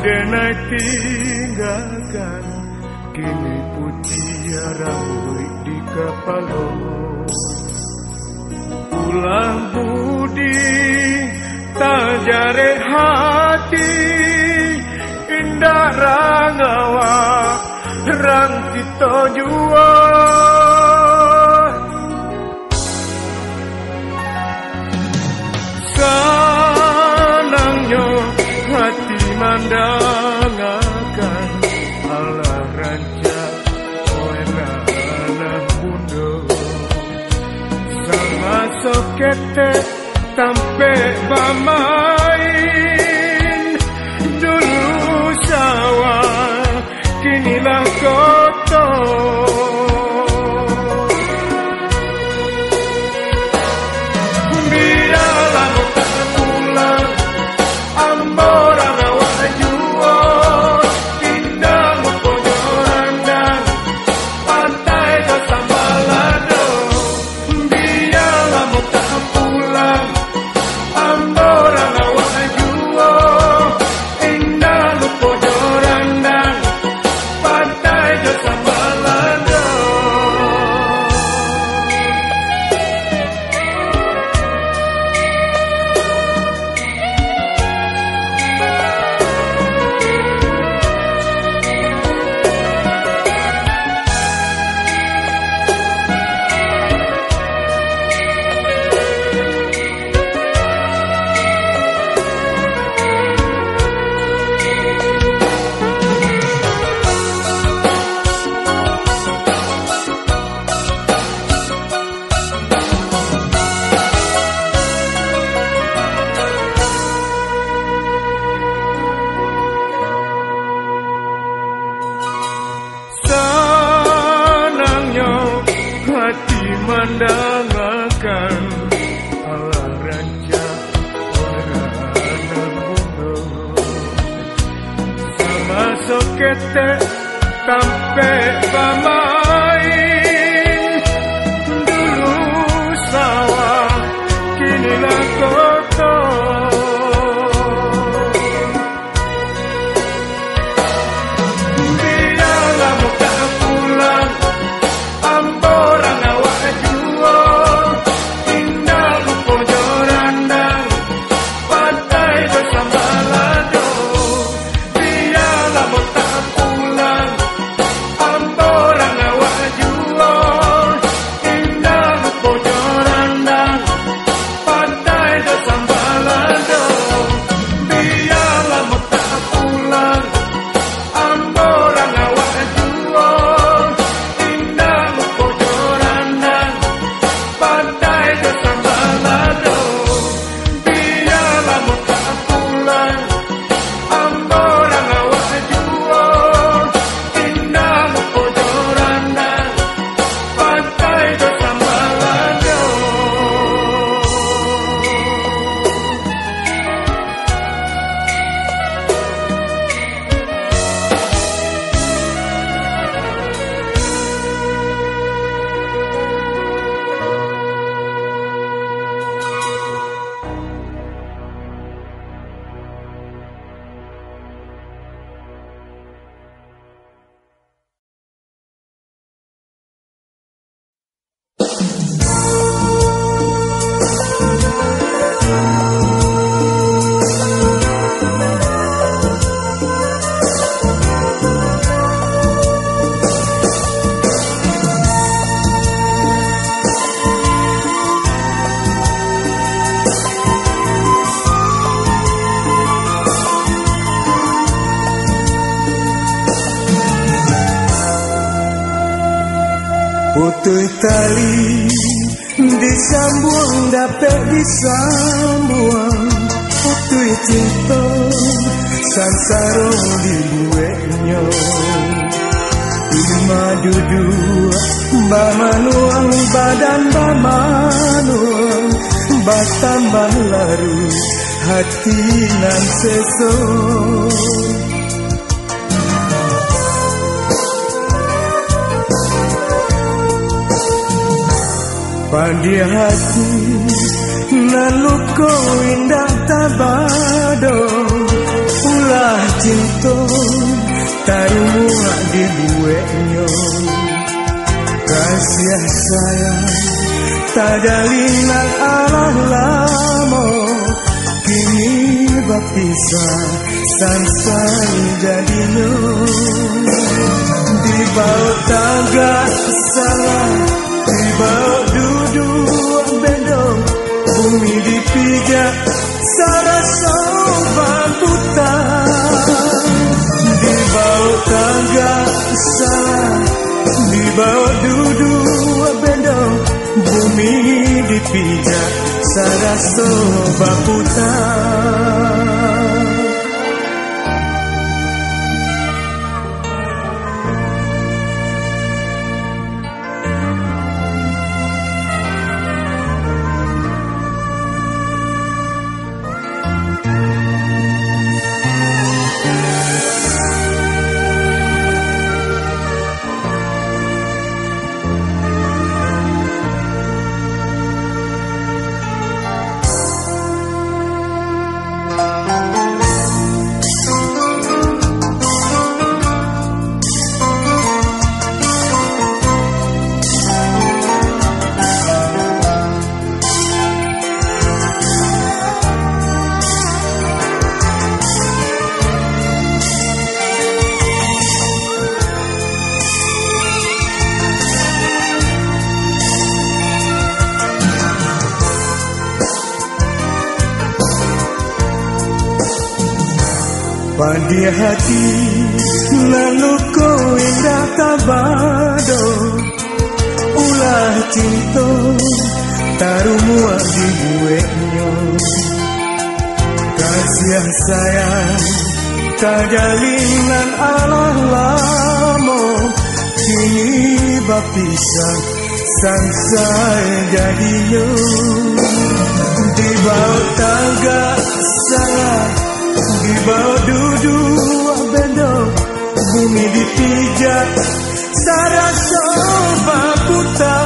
denai tinggalkan, kini putih rambut di kepala. Ulang budi tajare hati, indah rangawa rang kita jua. Sanangnya hati mandangakan ala ranca oerana bundo. Sama sokete tampe bamain, dulu sawah kinilah kotor. Mendangakan ala ranca warana bunga. Sama sokete tampe pamain, dulu sawah kinilah kotor. Biarlah muka pulang amboran Putus tali disambung dapat disambung, putus cinta sansaro dibuatnya. Lima duduk bamanuang badan bamanuang, batambah larut hati nan sesok. Pandi hati naluko indah tabado, ulah cinta cinta tarumu di duwenyo kasih sayang tadalinan alah lamo kini berpisah sansai jadinya di bawah tangga salah di bawah duduk bendong bumi dipijak sarasa buta di bawah tangga salah di bawah duduk bendong bumi dipijak sarasa buta. Padi hati lalu kau indah tabado ulah cinta tarumu di duwenyo kasih sayang tajalinan alah lamo kini berpisah sansai jadinya di bawah tangga salah di bawah duduk bendong bumi dipijak sarasa buta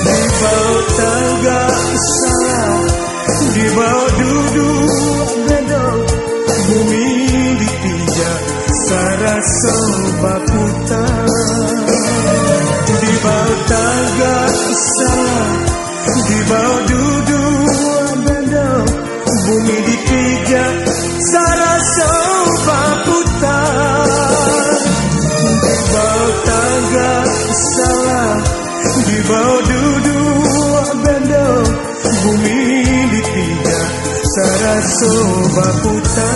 di bawah tangga salah di bawah duduk bendong bumi dipijak sarasa buta di bawah tangga salah di bawah duduk bendong bumi dipijak sarasa buta di bawah tangga salah di bawah duduk bendong bumi dipijak sarasa buta.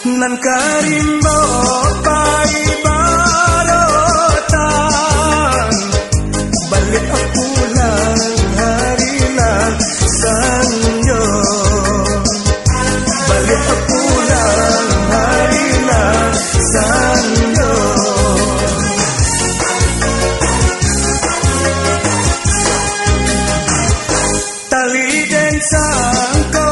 Nan karimbo pai barotan balik pulang harilah sanjo balik pulang harilah sanjo tali den sangko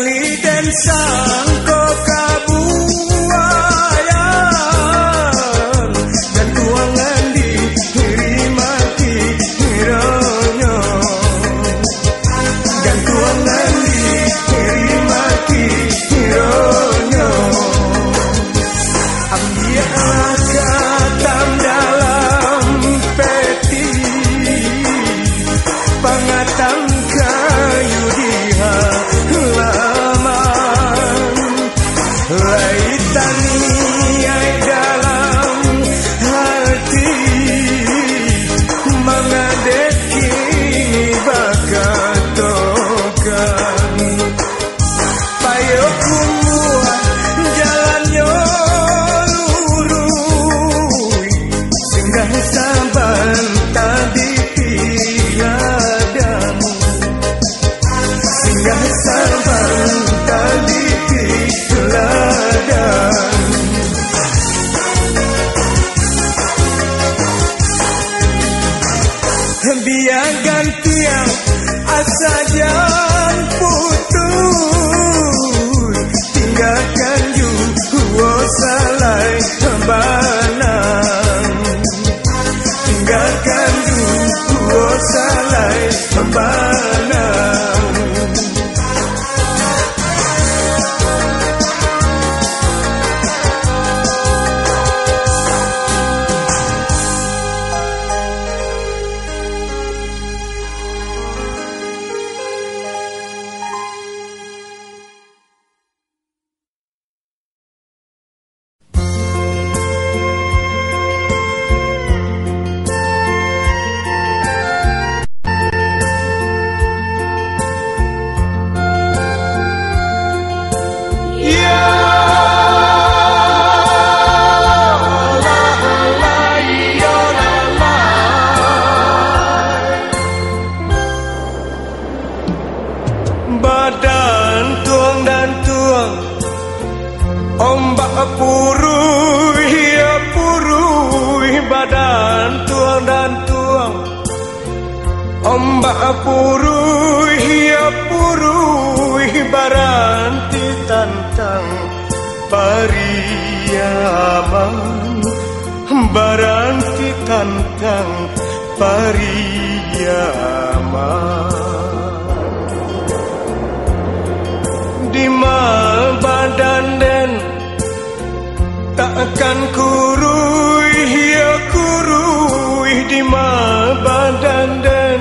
tali dan sangko kabuayan dan tuangan di diri mati hironyo dan tuangan di diri mati hironyo ambiarlah katam dalam peti pangatang kayu di halaman laitan niai dalam hati mengadek kini bakatokan payo kumbuat jalannya lurui singgah saban tadi piladamu singgah saban tadi piladamu biar gantian asa jangan putus tinggalkan juga salai banang tinggalkan juga salai banang badan tuang dan tuang ombak purui ya purui badan tuang dan tuang ombak purui ya purui baranti tantang pariaman baranti tantang pariaman di badan den takkan kurui ya kurui di badan den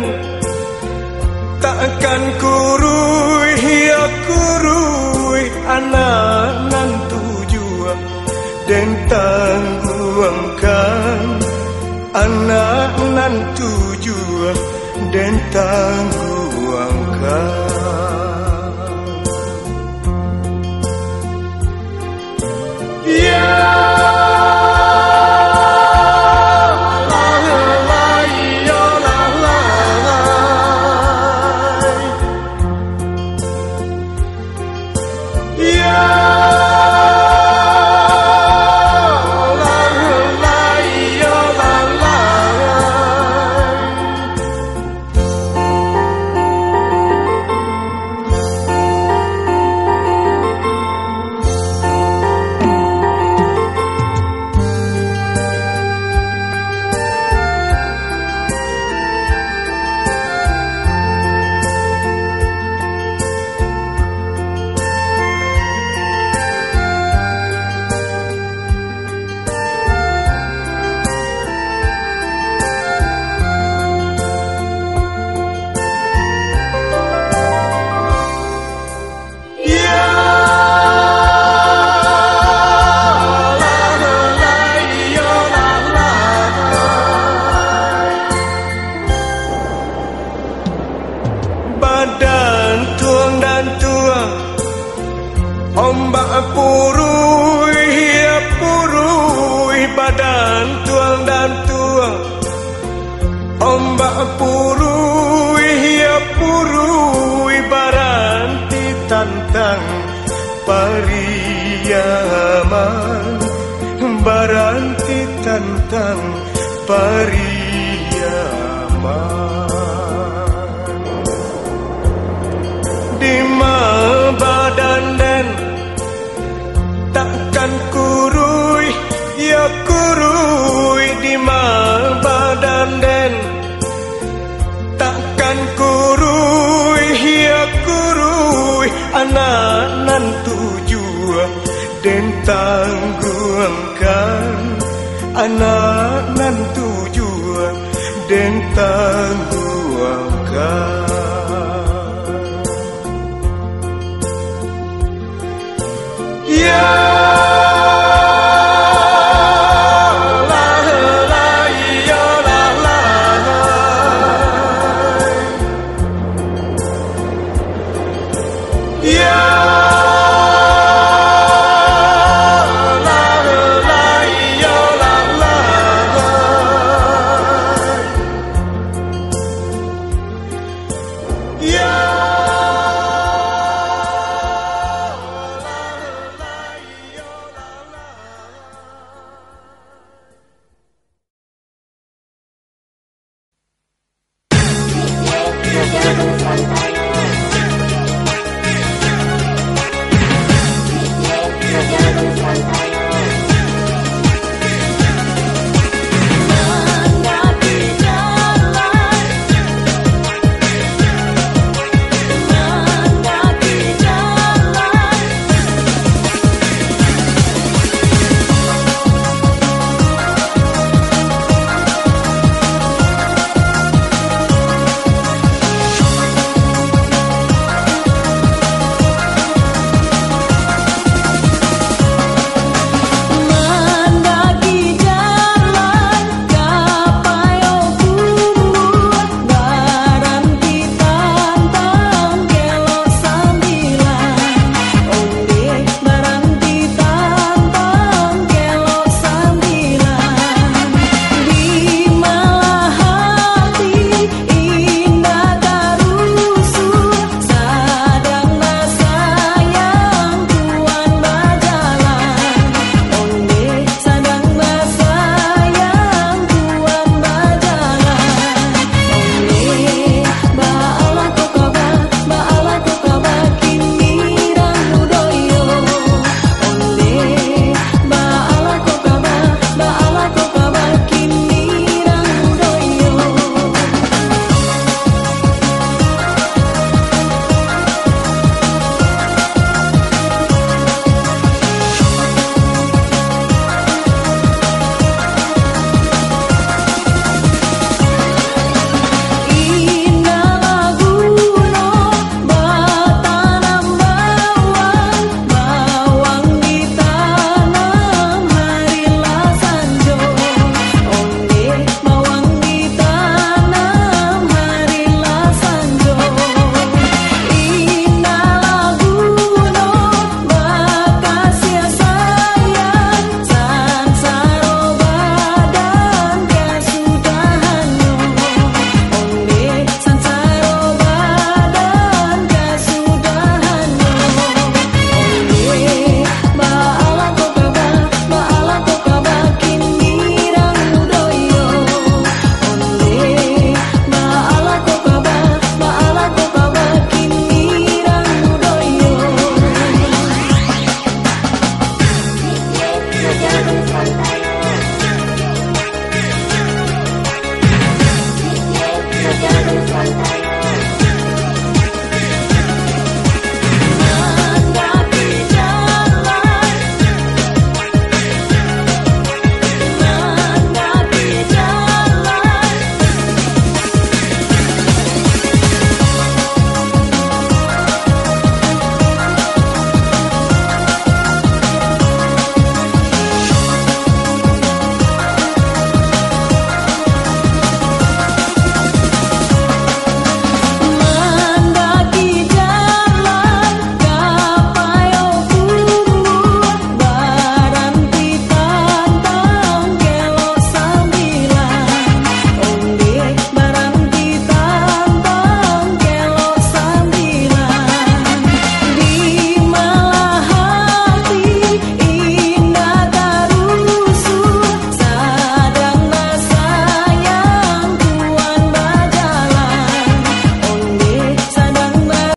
takkan kurui ya kurui anak nan tujuan den tangguangkan anak nan tujuan den tangguangkan ombak purui ya purui badan tuang dan tuang ombak purui ya purui baranti tantang pariaman baranti tantang pariaman di badan nan tujuan dan tangguhkan anak nan tujuan dan tangguhkan. Ya